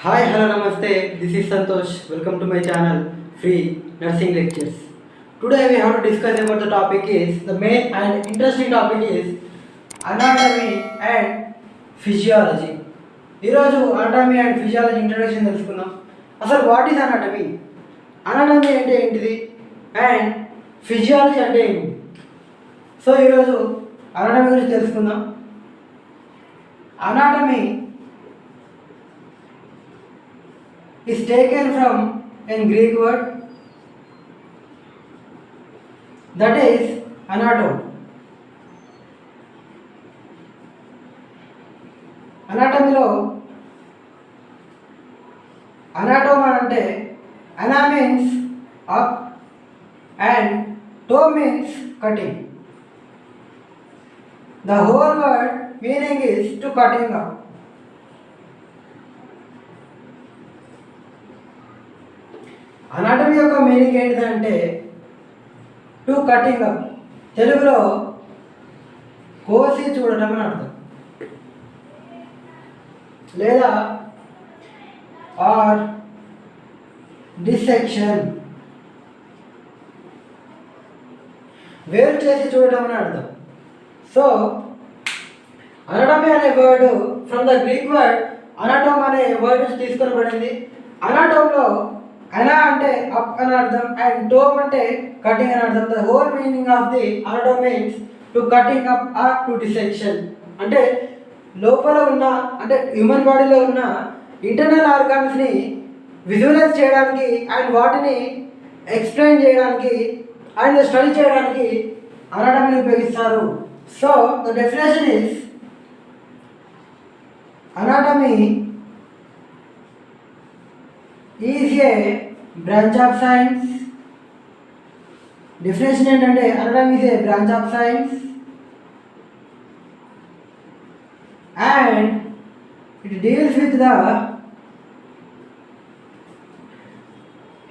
Hi, hello, namaste. This is Santosh. Welcome to my channel, Free Nursing Lectures. Today we have to discuss about the topic is the main and interesting topic is anatomy and physiology. ఈరోజు anatomy and physiology introduction తెలుసుకుందాం. అసలు what is anatomy? Anatomy అంటే ఏంటిది and physiology అంటే ఏంటి? So ఈరోజు anatomy గురించి తెలుసుకుందాం. Anatomy is taken from a Greek word that is anatom. Anatomy అంటే ana means up and toe means cutting. The whole word meaning is to cutting up. Anatomy యొక్క meaning ఏంటిదంటే to cutting up, తెలుగులో కోసి చూడటం అని అర్థం, లేదా are dissection, వేరు చేసి చూడటం అని అర్థం. సో అనాటమీ అనే word from the Greek word anatome అనే వర్డ్ నుంచి తీసుకొని పడింది. అనాటోమ్లో అనా అంటే అప్ అని అర్థం అండ్ టోమ్ అంటే కటింగ్ అని అర్థం. The whole meaning of the anatome means to cutting up or to dissection. అంటే లోపల ఉన్న అంటే హ్యూమన్ బాడీలో ఉన్న ఇంటర్నల్ ఆర్గాన్స్ని విజువలైజ్ చేయడానికి అండ్ వాటిని ఎక్స్ప్లెయిన్ చేయడానికి అండ్ స్టడీ చేయడానికి అనాటమీని ఉపయోగిస్తారు. So the definition is anatomy is a branch of science. Definition ఏంటంటే anatomy is a branch of science and it deals with the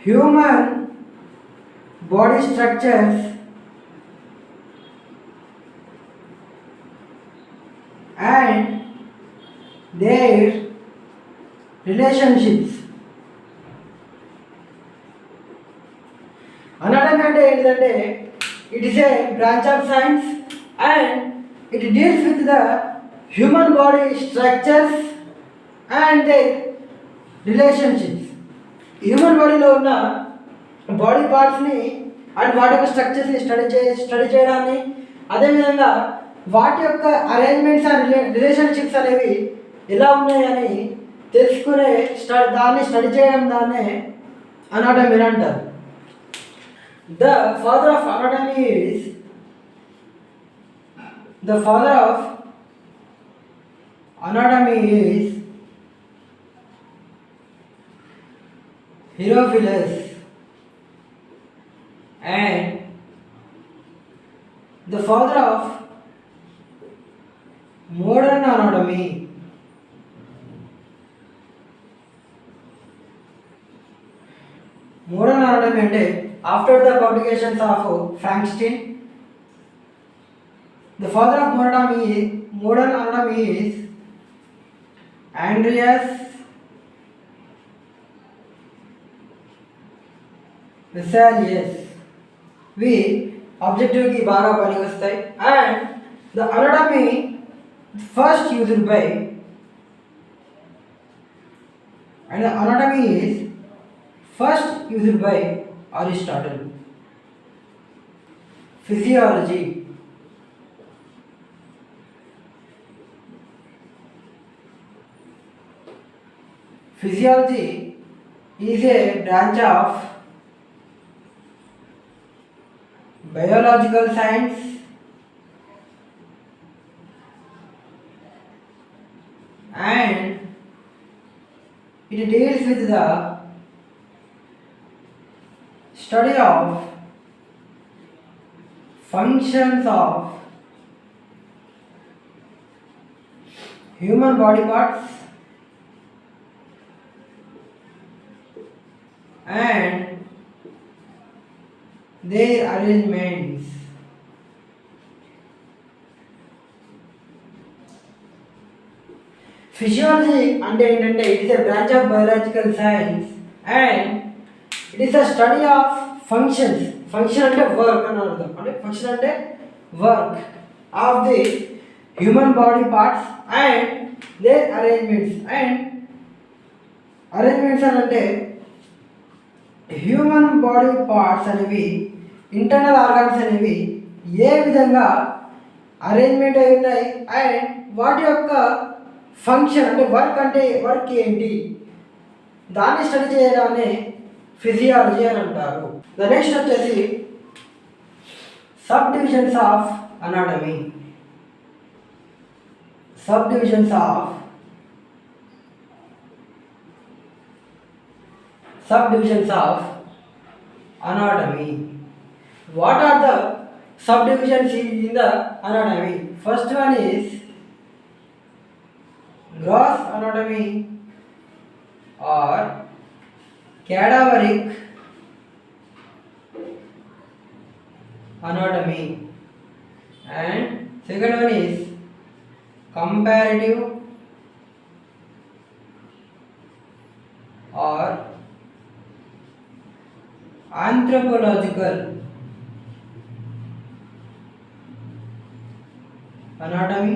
human body structures and their relationships. Anatomy అంటే ఏంటంటే it is a branch of science and it deals with the human body structures and they relationships. Human బాడీలో ఉన్న body పార్ట్స్ని and వాటి యొక్క స్ట్రక్చర్స్ని study చేయడాన్ని, అదేవిధంగా వాటి యొక్క అరేంజ్మెంట్స్ అండ్ రిలేషన్షిప్స్ అనేవి ఎలా ఉన్నాయని తెలుసుకునే దాన్ని స్టడీ చేయడం దాన్నే అనాటమీ అంటారు. The father of anatomy is Herophilus and the father of modern anatomy అంటే after the publications of Frankenstein, the father of modern anatomy is Andreas Vesalius. We objective की बागा पनी वस्ताई and the anatomy first used by and the anatomy is first used by Aristotle. Physiology. Physiology is a branch of biological science and it deals with the study of functions of human body parts and their arrangements. Physiology అంటే ఏంటంటే it is a branch of biological science and it is the study of functions. Function అంటే work అని అర్థం. అంటే function అంటే work of the human body parts and their arrangements. And arrangements అని అంటే human body parts అనేవి, internal organs అనేవి ఏ విధంగా అరేంజ్మెంట్ అయి ఉన్నాయి అండ్ వాటి యొక్క ఫంక్షన్ అంటే వర్క్ ఏంటి దాన్ని స్టడీ చేయడాన్ని ఫిజియాలజీ అని అంటారు. ద నెక్స్ట్ వచ్చేసి sub divisions of anatomy. Sub divisions of anatomy. What are the subdivisions in the anatomy? First one is gross anatomy or cadaveric anatomy, and second one is comparative or anthropological anatomy,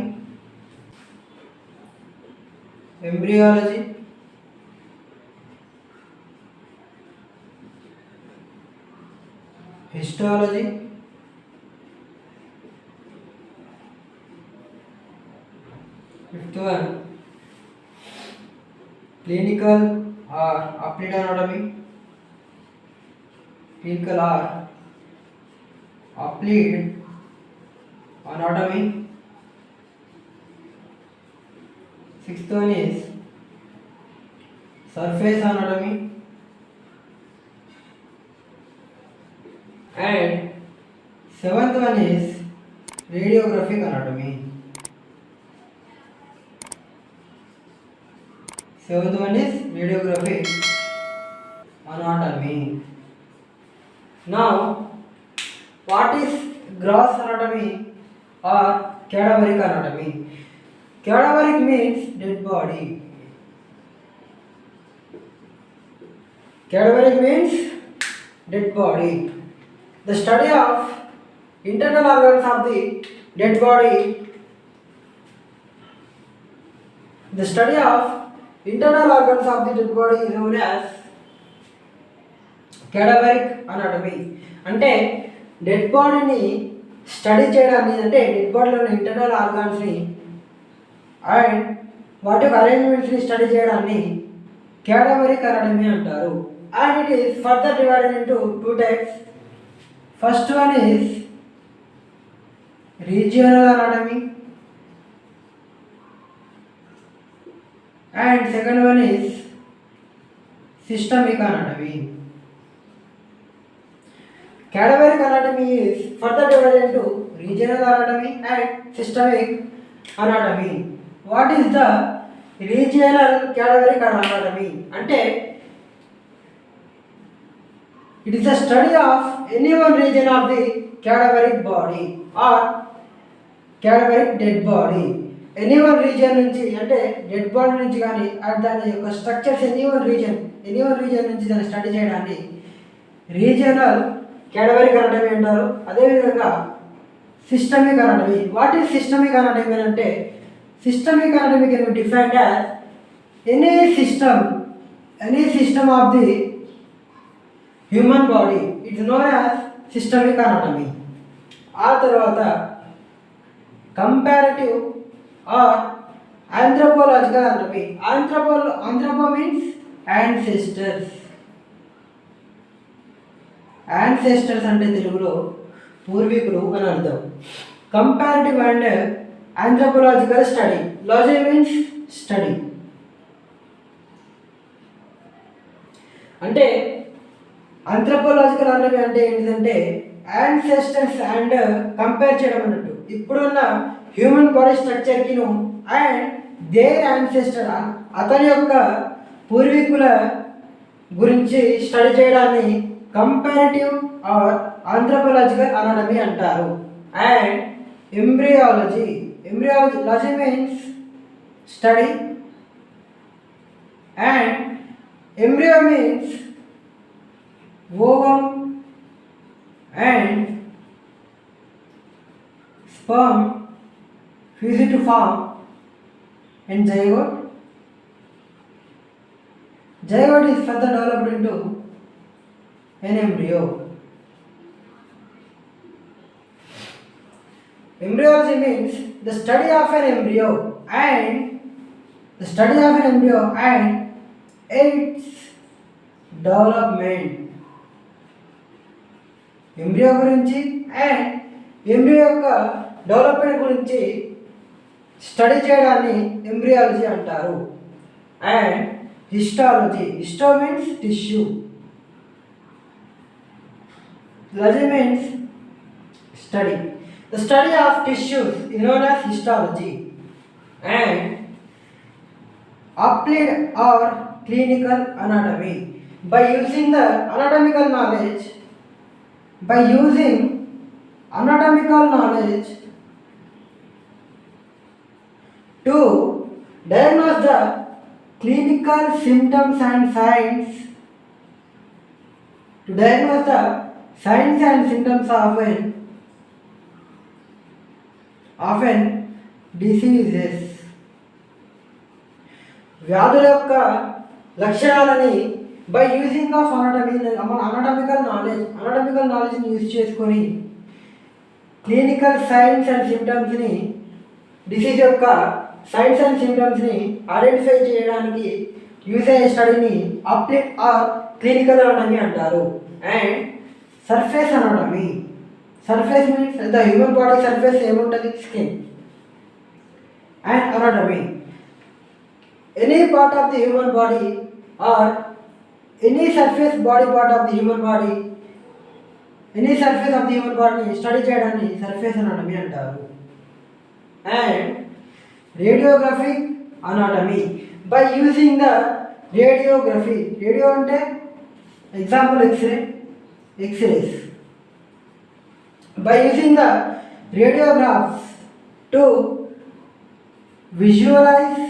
embryology, histology, fifth one clinical or applied anatomy, clinical or applied anatomy. Sixth one is surface anatomy, and seventh one is radiographic anatomy. Seventh one is radiographic anatomy. Now, what is gross anatomy or cadaveric anatomy? Cadaveric means dead body. Cadaveric means dead body. The study of internal organs of the dead body. The study of internal organs of the dead body is known as cadaveric anatomy. అంటే dead బాడీని study చేయడాన్ని, అంటే dead బాడీలోని internal ఆర్గాన్స్ని and వాటి యొక్క అరేంజ్మెంట్స్ని study చేయడాన్ని cadaveric anatomy అంటారు. And it is further divided into two types. First one is regional anatomy and second one is systemic anatomy. Cadaveric anatomy is further divided into regional anatomy and systemic anatomy. What is the regional cadaveric anatomy? Ante it is a study of any one region of the cadaveric body or cadaveric dead body. Any one region నుంచి, అంటే dead body నుంచి కానీ దాని యొక్క structures any one region నుంచి దాన్ని study చేయడాన్ని regional cadaveric anatomy అంటారు. అదేవిధంగా systemic anatomy. What is systemic anatomy అంటే systemic anatomy can be defined as any system of the human body it's known as systemic anatomy. ఆ తర్వాత comparative or anthropological anatomy. Anthropo means ancestors అంటే తెలుగులో పూర్వీకులు అని అర్థం. Comparative and anthropological study. Logy means study. అంటే anthropological anatomy అంటే ఏంటంటే ancestors అండ్ కంపేర్ చేయడం అన్నట్టు. ఇప్పుడున్న హ్యూమన్ బాడీ స్ట్రక్చర్కిను అండ్ దేర్ యాన్సెస్టర్ అతని యొక్క పూర్వీకుల గురించి స్టడీ చేయడాన్ని కంపారిటివ్ ఆర్ ఆంథ్రోపోలాజికల్ అనాటమీ అంటారు. And embryology means study and embryo means ovum and sperm fused to form and zygote. Zygote is further developed into an embryo. Embryology means the study of an embryo and its development. Embryo గురించి and embryo యొక్క development గురించి study చేయడాన్ని embryology అంటారు. And histo means tissue, logy means study. The study of tissues is known as histology. And applied or clinical anatomy. By using anatomical knowledge to diagnose the clinical symptoms and signs of an diseases. వ్యాధుల యొక్క లక్షణాలని by using of anatomical నాలెడ్జ్ని use చేసుకొని clinical science and సిమ్టమ్స్ని, disease యొక్క science and సిమ్టమ్స్ని identify చేయడానికి use అయ్యే స్టడీని అప్లైడ్ ఆర్ క్లినికల్ అనటమీ అంటారు. And surface anatomy. Surface means the human body surface ఏముంటుంది? Skin. And anatomy any part of the human body or any surface part of the human body, any surface of the human బాడీని study చేయడాన్ని surface anatomy అంటారు. And రేడియోగ్రఫిక్ anatomy. By using the radiography, radio అంటే example x-rays. By using the radiographs to visualize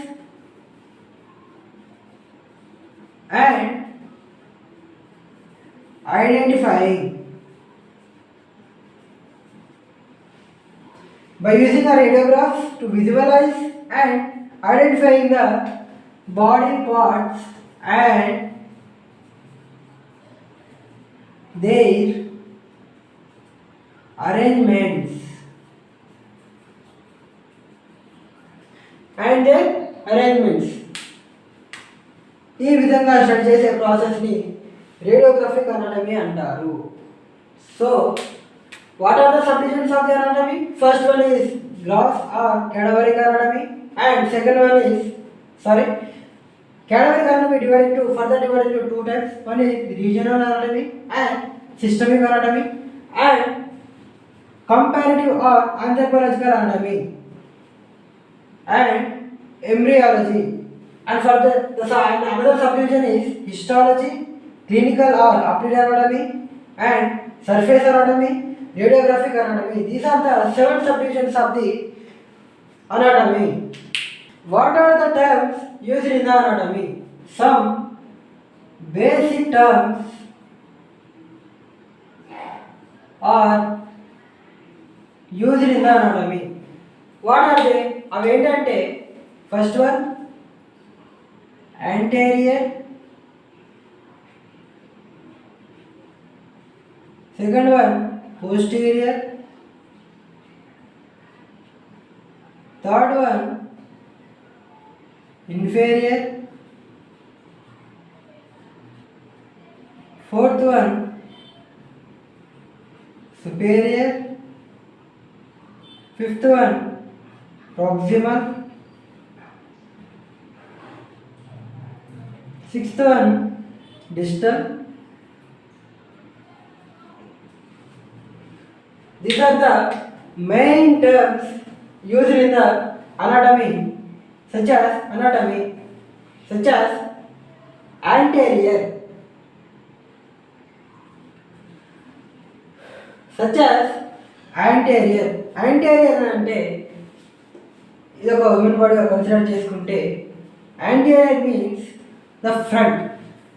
and identifying. By using the radiographs to visualize and identifying the body parts and their arrangements ఈ విధంగా study చేసే ప్రాసెస్ని radiographic anatomy అంటారు. So what are the sub divisions of the anatomy? First one is gross or cadaveric anatomy and second one is cadaveric anatomy further divided into two types. One is regional anatomy and systemic anatomy and comparative or anthropological anatomy and embryology. And further another subdivision is histology, clinical or applied anatomy and surface anatomy, radiographic anatomy. These are the 7 subdivisions of the anatomy. What are the terms used in the anatomy? Some basic terms are used in the anatomy. What are they? అవి ఏంటంటే first one anterior, second one posterior, third one inferior, fourth one superior, fifth one proximal, sixth one distal. These are the main terms used in the anatomy, such as anterior, anterior అంటే ఇది ఒక human బాడీగా consider చేసుకుంటే anterior means the front.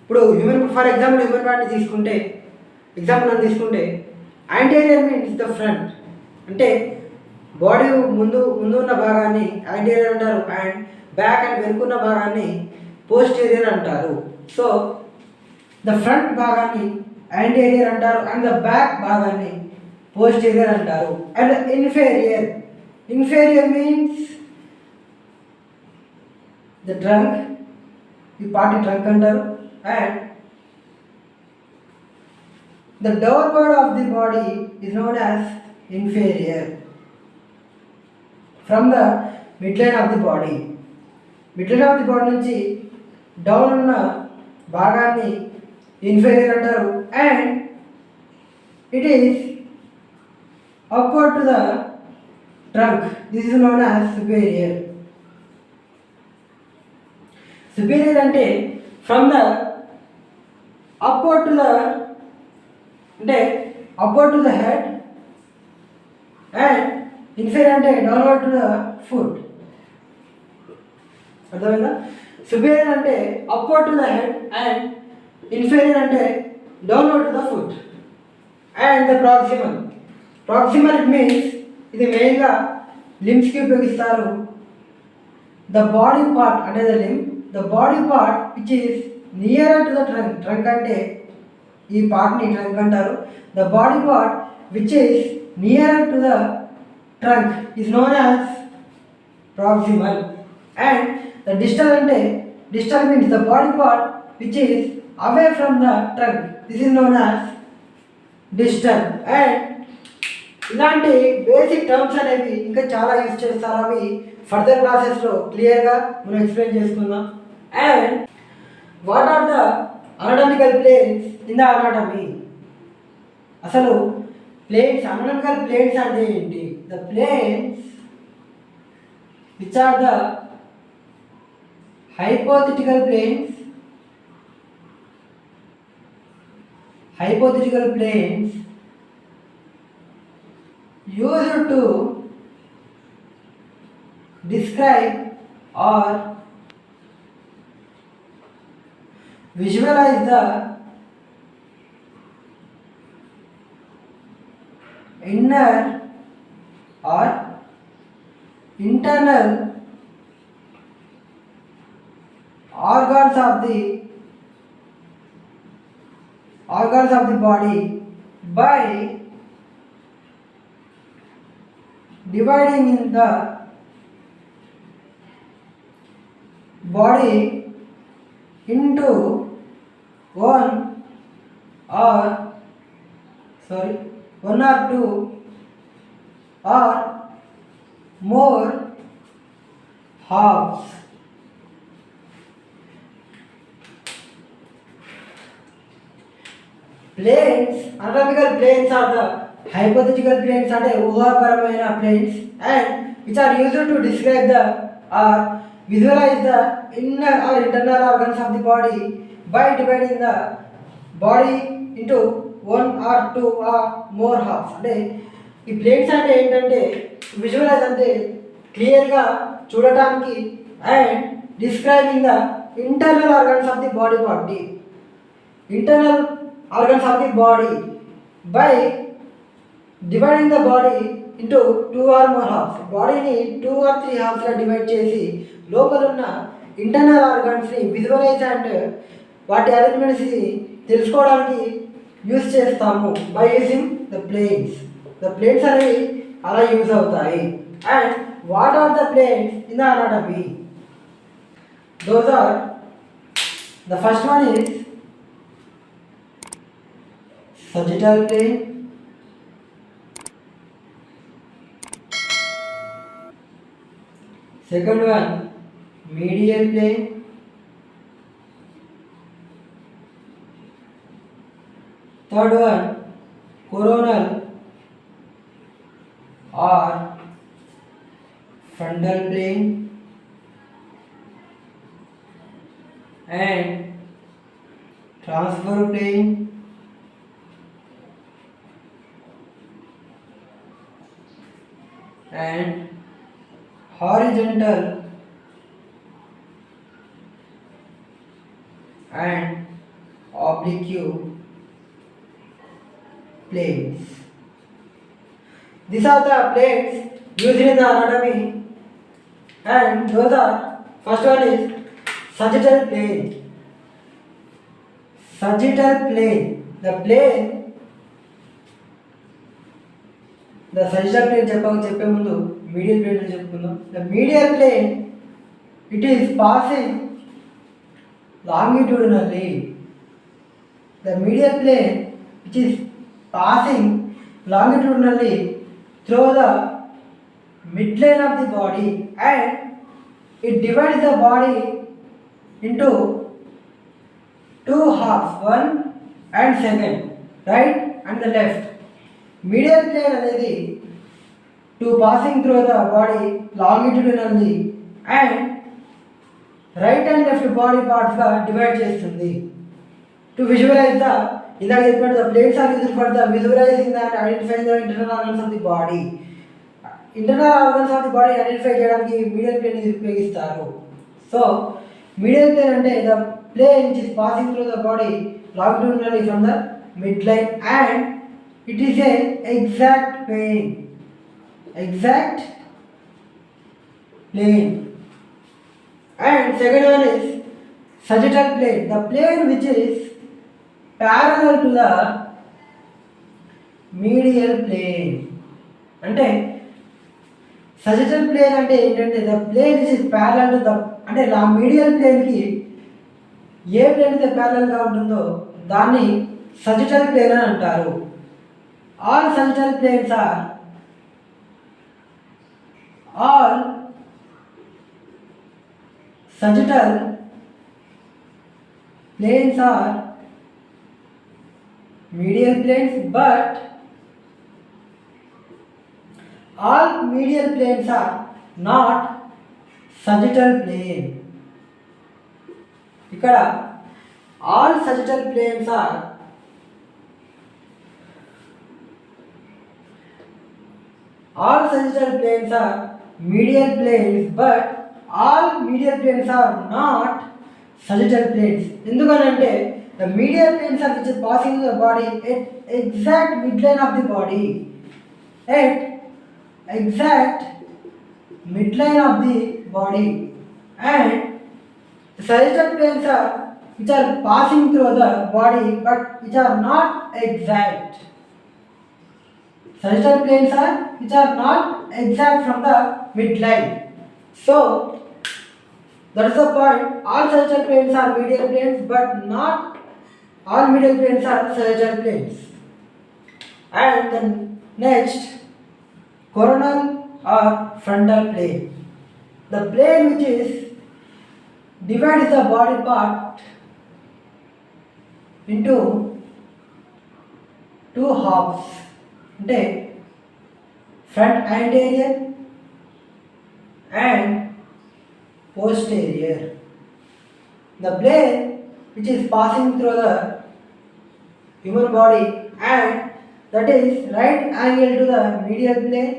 ఇప్పుడు for example human body తీసుకుంటే అని తీసుకుంటే anterior means the front, అంటే body ముందు ఉన్న భాగాన్ని యాంటీరియర్ అంటారు, అండ్ బ్యాక్ అండ్ వెనుకున్న భాగాన్ని పోస్టీరియర్ అంటారు. సో ద ఫ్రంట్ భాగాన్ని యాంటీరియర్ అంటారు అండ్ ద బ్యాక్ భాగాన్ని పోస్టీరియర్ అంటారు. అండ్ ఇన్ఫేరియర్ మీన్స్ ద ట్రంక్, ఈ పార్టీ ట్రంక్ అంటారు. And the downward of the body is known as inferior. From the midline of the body, నుంచి down ఉన్న భాగాన్ని inferior అంటారు. And it is upward to the trunk, this is known as superior. Superior అంటే from the upward to the, అంటే upward to the head, and inferior అంటే downward to the foot. అర్థమైందా? Superior అంటే upward to the head and inferior అంటే downward to the foot. And the proximal it means, ఇది మెయిన్గా లిమ్స్కి ఉపయోగిస్తారు. The body part అంటే the body part which is near to the trunk అంటే ఈ పార్ట్ని ట్రంక్ అంటారు. The body part which is near to the trunk is known as proximal. And the distal means the body part which is away from the trunk, this is known as distal. And ఇలాంటి basic terms అనేవి ఇంకా చాలా use చేస్తారు, అవి further క్లాసెస్లో క్లియర్గా మనం explain చేసుకుందాం. And what are the anatomical planes in the anatomy? అసలు అనటామికల్ ప్లేన్స్ అంటే ఏంటి? The planes which are the hypothetical planes used to describe or visualize the inner or internal organs of the body by dividing in the body into one or two or more halves. Planes, anatomical planes are the hypothetical planes అంటే ఊహాపరమైన planes, and which are used to describe the or visualize the inner or internal organs of the body by dividing the body into one or two or more halves. అంటే ఈ planes అంటే ఏంటంటే visualise అంటే క్లియర్గా చూడటానికి, and describing the internal organs of the body internal organs of the body by dividing the body into two or more halves. బాడీని 2 or 3 హాఫ్స్గా divide చేసి లోపల ఉన్న ఇంటర్నల్ ఆర్గన్స్ని విజువలైజ్ అండ్ వాటి అరేంజ్మెంట్స్ని తెలుసుకోవడానికి యూజ్ చేస్తాము బై యూజింగ్ ద ప్లేన్స్ అనేవి అలా use అవుతాయి. And what are the planes in the anatomy? Those are, the first one is sagittal plane, second one medial plane, third one coronal or frontal plane, and transverse plane, and horizontal and oblique planes. These are the planes used in the anatomy, and those are, first one is sagittal plane. Sagittal plane, the sagittal plane చెప్పే ముందు medial plane చెప్పుకుందాం. The medial plane, it is passing longitudinally. The medial plane, which is passing longitudinally through the midline of the body, and it divides the body into two halves, one and second, right and the left. Medial plane అనేది to passing through the body longitudinally and right and left body parts గా divide చేస్తుంది. To visualize the, ఇందాక చెప్పినట్టు the planes are used for the visualizing and identifying the internal organs of the body. Internal organs of the body identify చేయడానికి medial plane ఉపయోగిస్తారు. So medial plane అంటే the plane which is passing through the body longitudinally from the midline, and it is a exact plane. And second one is sagittal plane, the plane which is parallel to the medial plane. అంటే sagittal plane అంటే ఏంటంటే the plane which is parallel to the, అంటే medial plane కి ఏ plane అయితే parallel గా ఉంటుందో దాన్ని sagittal plane అని అంటారు. All sagittal planes are medial planes, but all medial planes are not sagittal plane. ఇక్కడ all sagittal planes are medial planes, but all medial planes are not sagittal planes. ఎందుకనంటే the medial planes are which is passing the body at exact midline of the body, and the sagittal planes are which are passing through the body but which are not exact. Sagittal planes are which are not exact from the midline. So that is the point. All sagittal planes are medial planes, but not all medial planes are sagittal planes. And then next, coronal or frontal plane, the plane which is divides the body part into two halves, అంటే front anterior and posterior. The plane which is passing through the human body, and that is right angle to the medial plane,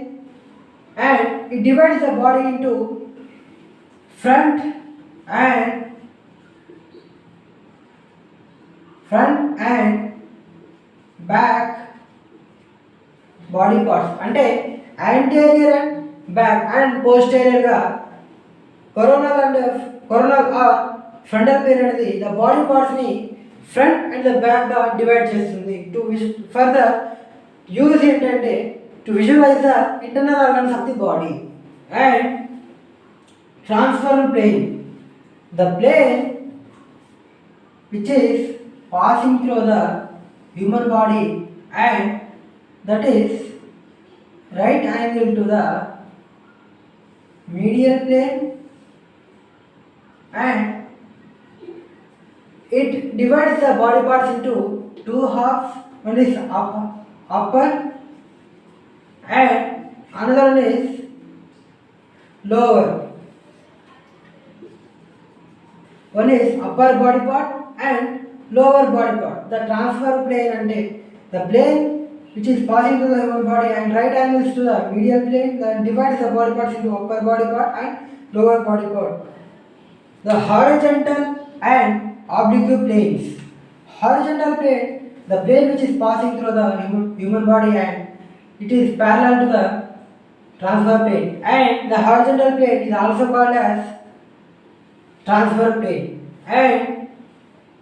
and it divides the body into front and back body parts. అంటే anterior and back and posterior గా coronal or frontal plane అనేది the body parts ని front and the back గా divide చేస్తుంది. To further use ఏంటంటే to visualize the internal organs of the body. And transverse plane, the plane which is passing through the human body, and that is right angle to the medial plane, and it divides the body parts into two halves. One is upper and another one is lower. One is upper body part and lower body part. The transfer plane అంటే the plane which is passing through the human body and right angles to the medial plane, then divides the body parts into upper body part and lower body part. The horizontal and oblique planes. Horizontal plane, the plane which is passing through the human body and it is parallel to the transfer plane, and the horizontal plane is also called as transfer plane. And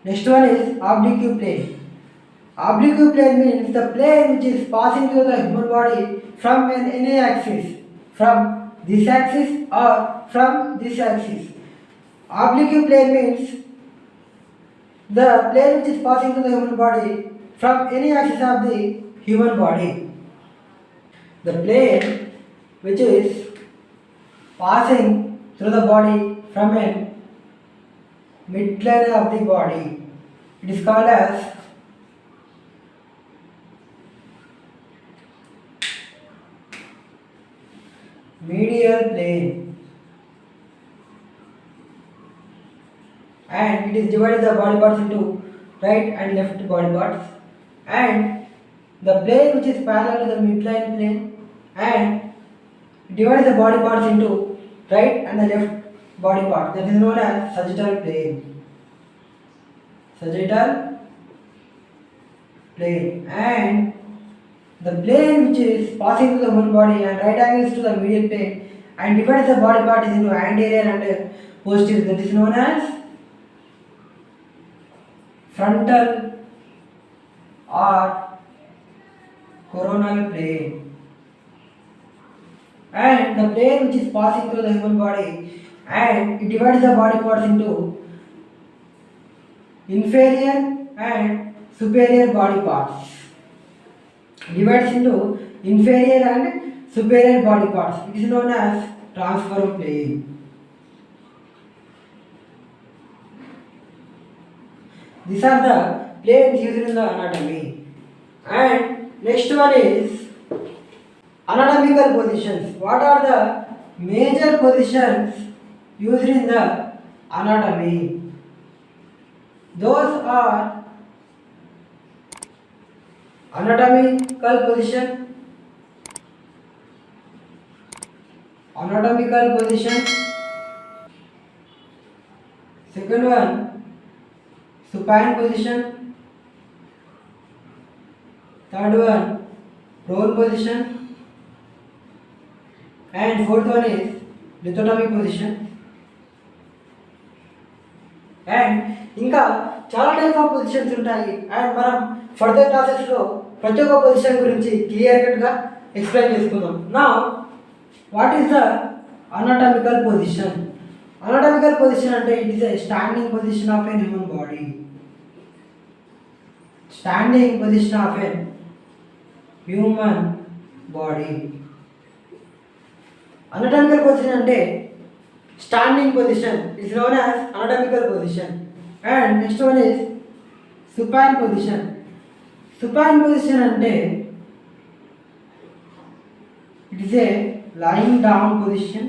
next one is oblique plane. Oblique plane means the plane which is passing through the human body from any axis, from this axis or from this axis. Oblique plane means the plane which is passing through the human body from any axis of the human body. The plane which is passing through the body from a midline of the body, it is called as medial plane, and it is divided the body parts into right and left body parts, and the plane which is parallel to the midline plane and divides the body parts into right and the left body part, that is known as sagittal plane. Sagittal plane, and the plane which is passing through the human body and right angles to the medial plane and divides the body part into anterior and posterior, that is known as frontal or coronal plane. And the plane which is passing through the human body and it divides the body parts into inferior and superior body parts. Divides into inferior and superior body parts. It is known as transfer plane. These are the planes used in the anatomy. And next one is anatomical positions. What are the major positions used in the anatomy? Those are anatomical position, second one supine position, third one prone position, and fourth one is lithotomy position. And ఇంకా చాలా type of positions ఉంటాయి, and మనం further క్లాసెస్లో ప్రతి ఒక్క position గురించి clear కట్గా explain చేసుకుందాం. నా what is the anatomical position? Anatomical position అంటే it is a standing position of an human body. Standing position of an human body. anatomical position అంటే standing position is known as anatomical position. And next one is supine position. Supine position ante it is a lying down position.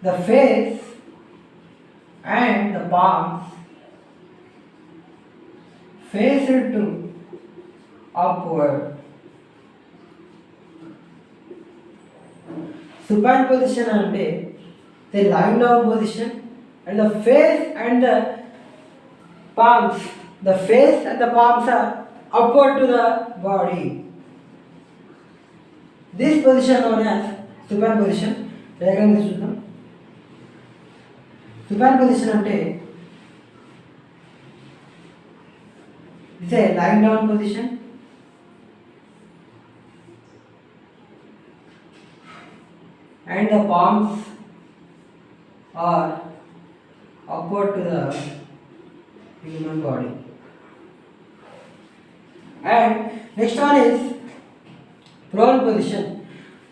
The face and the palms faced to upward. Supine position ante the lying down position, and the face and the palms are upward to the body. This position known as supine position. Diagram is చూద్దాం. Supine position ante it is a lying down position, and the palms are upward to the human body. And next one is prone position.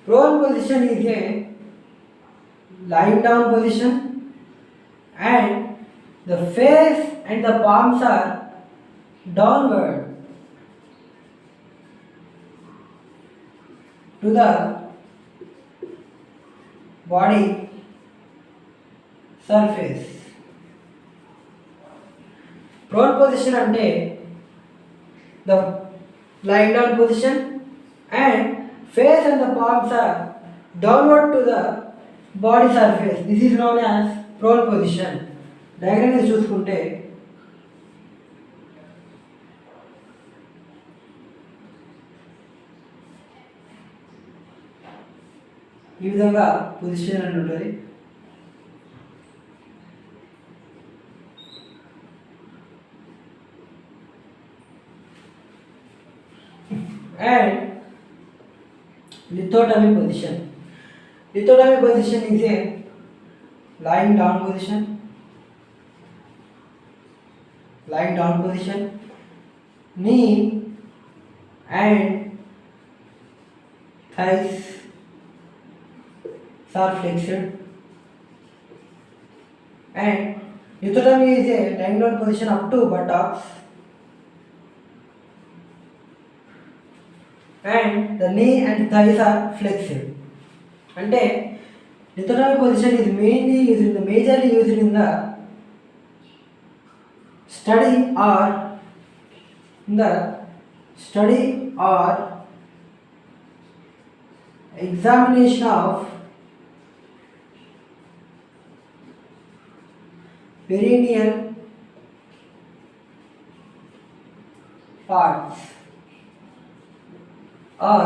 Prone position is a lying down position, and the face and the palms are downward to the body surface. Prone position ante the lying down position, and face and the palms are downward to the body surface, this is known as prone position. Diagram చూసుకుంటే ఈ విధంగా position అని ఉంటుంది. And lithotomy position. Lithotomy position is a lying down position. Lying down position. Knee and thighs are flexed. And lithotomy is a lying down position up to buttocks. And the knee and thighs are flexed. అంటే lithotomy position is mainly used in the majorly used in the study or examination of perineal parts or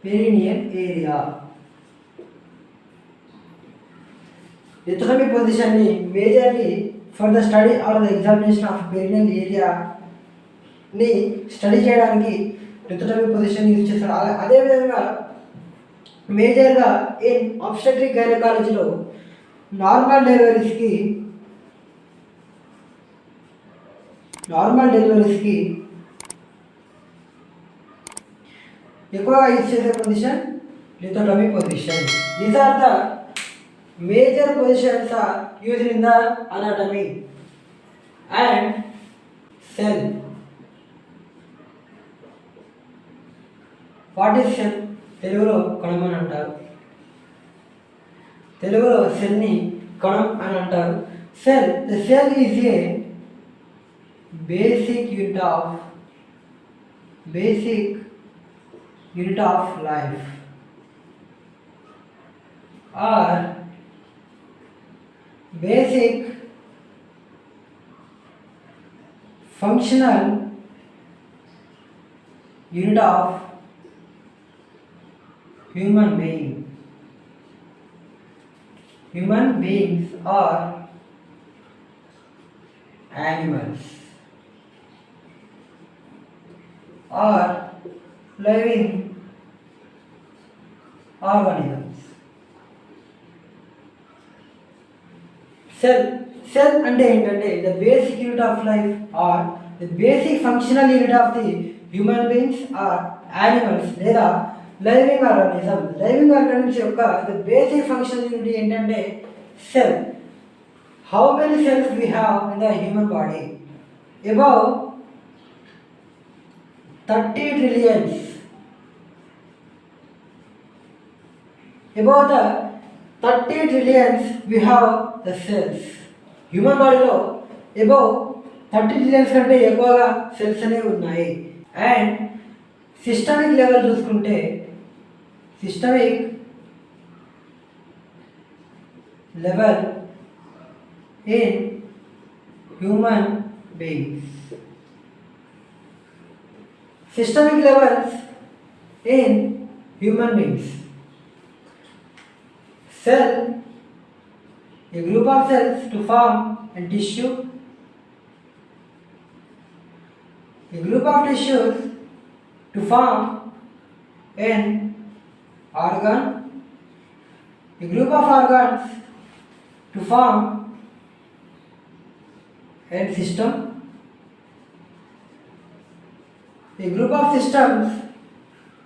perineal area. Lithotomy position ni majorly for the study or the examination of perineal area ni study చేయడానికి lithotomy position use చేస్తారు. అదే విధంగా మేజర్గా in obstetric గైనకాలజీలో normal డెలివరీస్కి ఎక్కువగా use చేసే position lithotomy position. These are the major positions are used in the anatomy. And cell. What is cell? తెలుగులో కణం అని అంటారు. తెలుగులో సెల్ని కణం అని అంటారు. Cell, the cell is a basic unit of life or basic functional unit of human being. Human beings are animals or living organisms. Cell అంటే ఏంటంటే the basic unit of life or the basic functional unit of the human beings or animals లేదా living organism. Living organisms యొక్క the basic functional unit ఏంటంటే cell. How many cells we have in the human body? Above 30 trillions. Above the 30 trillions we have the cells. Human బాడీలో above 30 trillions కంటే ఎక్కువగా cells అనేవి ఉన్నాయి. And systemic level చూసుకుంటే systemic level in human beings. Systemic levels in human beings. Cell, a group of cells to form a tissue. A group of tissues to form an organ. A group of organs to form a system. A group of systems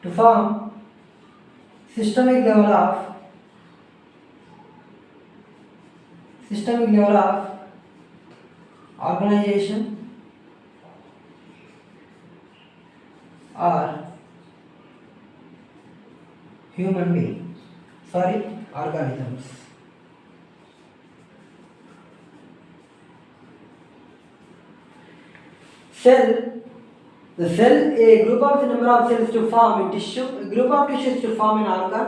to form systemic level of organization or human being. Organisms. Cell. The cell, a group of the number of cells to form a tissue, a group of tissues to form an organ,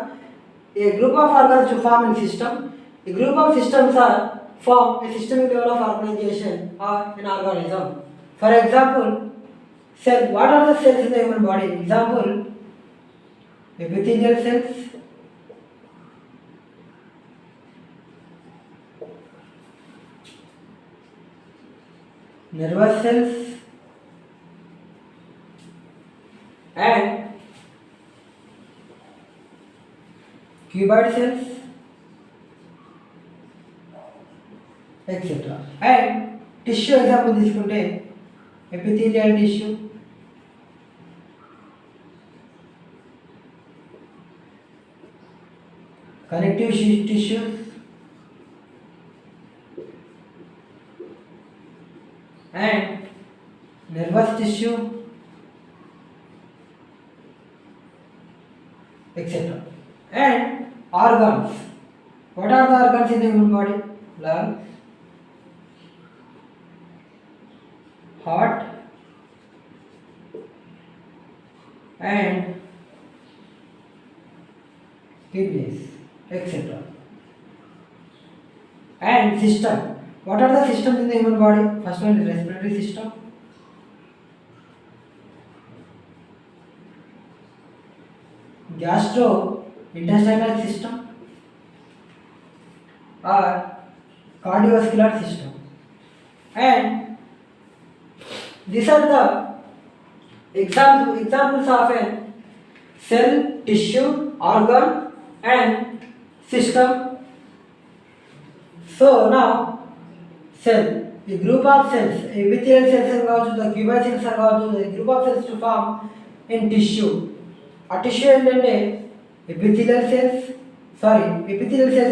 a group of organs to form a system. A group of systems are form a systemic level of organization or an organism. For example, cell. What are the cells in the human body? Example, epithelial cells, nervous cells, and cuboid cells, etc. And tissue example తీసుకుంటే epithelial tissue, connective tissues, and nervous tissue, etc. And organs. What are the organs in the human body? Lungs, heart, and kidneys, etc. And system. What are the systems in the human body? First one is respiratory system, gastrointestinal system, or cardiovascular system. And these are the examples of a cell, tissue, organ, and system. So now cell, a group of cells, epithelial cells అని కావచ్చు, the cuboid cells అని కావచ్చు, a group of cells to form in tissue. ఆ tissue ఏంటంటే epithelial cells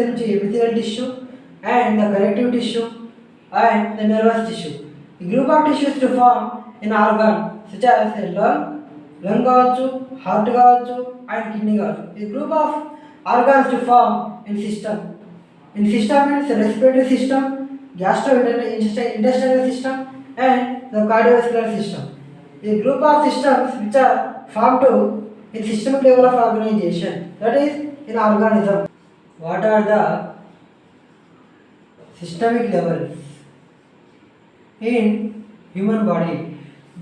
నుంచి epithelial tissue and the connective tissue and the nervous tissue. A group of tissues to form an organ such as a lung కావచ్చు, heart కావచ్చు, and kidney కావచ్చు. A group of organs to form in system. In system means the respiratory system, gastrointestinal system, and the cardiovascular system. A group of systems which are formed to in systemic level of organization, that is in organism. What are the systemic levels in human body?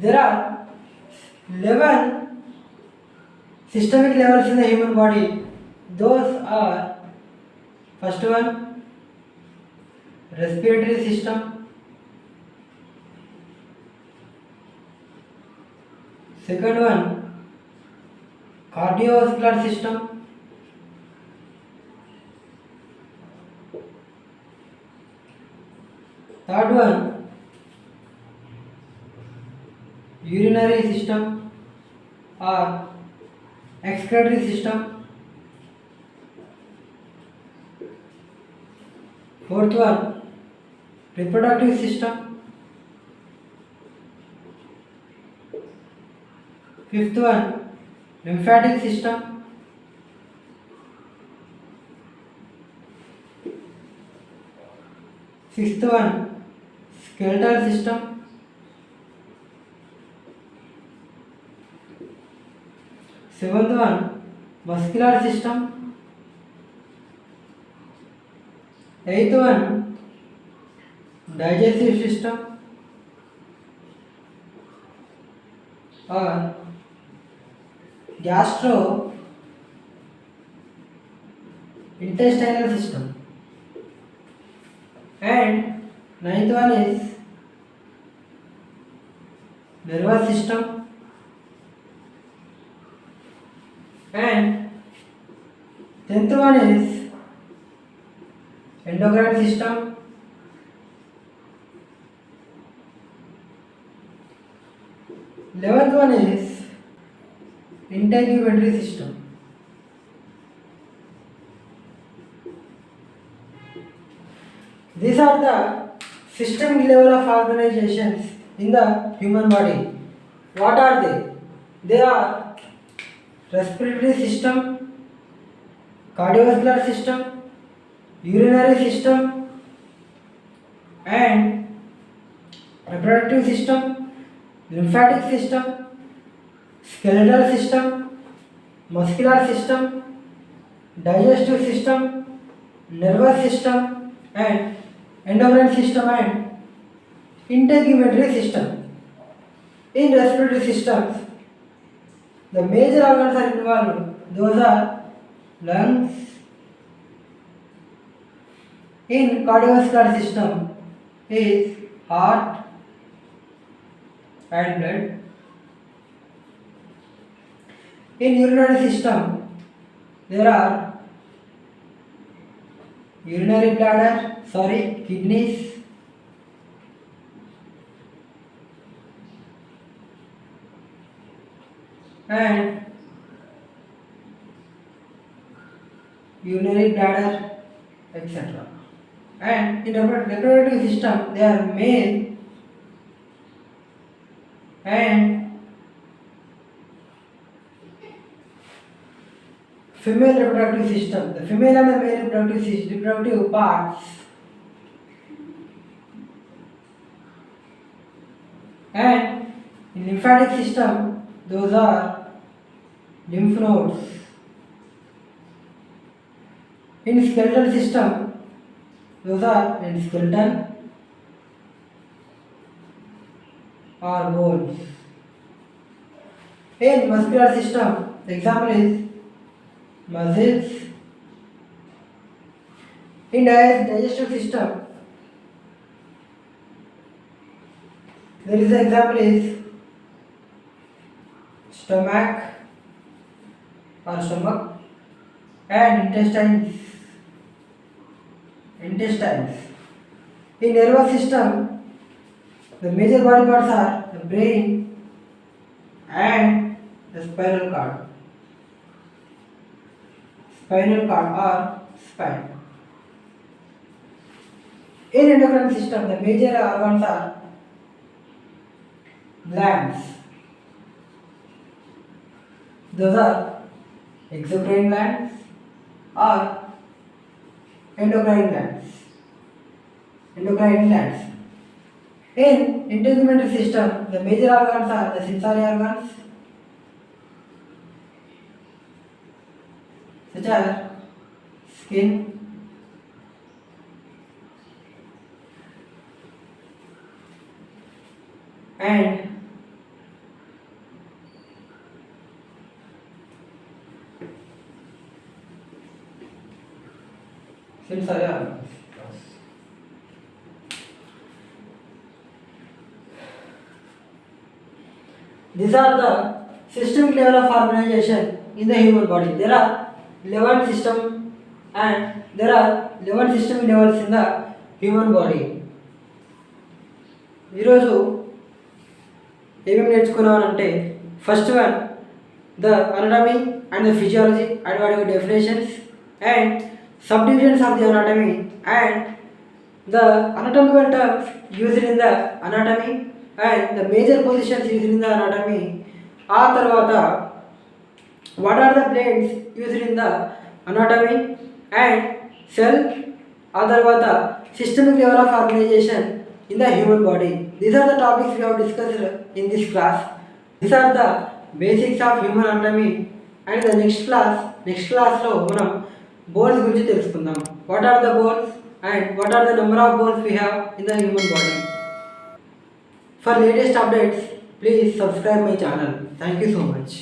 There are 11 systemic levels in the human body. Those are, first one, respiratory system, second one, cardiovascular system, third one, urinary system or excretory system, fourth one, reproductive system, fifth one, lymphatic system, sixth one, skeletal system, seventh one, muscular system, eighth one, digestive system or gastrointestinal system, and ninth one is nervous system, and 10th one is endocrine system, 11th one is integumentary system. These are the systemic level of organizations in the human body. What are they? They are respiratory system, cardiovascular system, urinary system, and reproductive system, lymphatic system, skeletal system, muscular system, digestive system, nervous system, and endocrine system and integumentary system. In respiratory systems, the major organs are involved. Those are lungs. In cardiovascular system is heart and blood. In urinary system, there are urinary bladder, kidneys, and urinary bladder, etc. And in the reproductive system, they are male and female reproductive system. The female and the male reproductive parts and in lymphatic system, those are lymph nodes. In skeletal system, those are in skeleton or bones. In muscular system, the example is muscles. In digestive system, there is an example is stomach or stomach and intestines. In nervous system, the major body parts are the brain and the spinal cord. Or spine. In endocrine system, the major organs are glands. Those are exocrine glands or endocrine glands. In integumentary system, the major organs are the sensory organs, such as skin, and sensory organs. These are the systemic level of organization in the human body. There are 11 system and there are 11 systemic levels in the human body. ఈరోజు ఏమేమి నేర్చుకున్నామనంటే first one the anatomy and the physiology and what are definitions and subdivisions of the anatomy and the anatomical terms used in the anatomy and the major positions used in the anatomy. ఆ తర్వాత what are the planes used in the anatomy and cell. ఆ తర్వాత systemic level of organization in the human body. These are the topics we have discussed in this class. These are the basics of human anatomy and the next class లో మనం bones గురించి తెలుసుకుందాం. What are the bones and what are the number of bones we have in the human body. For latest updates, please subscribe my channel. Thank you so much.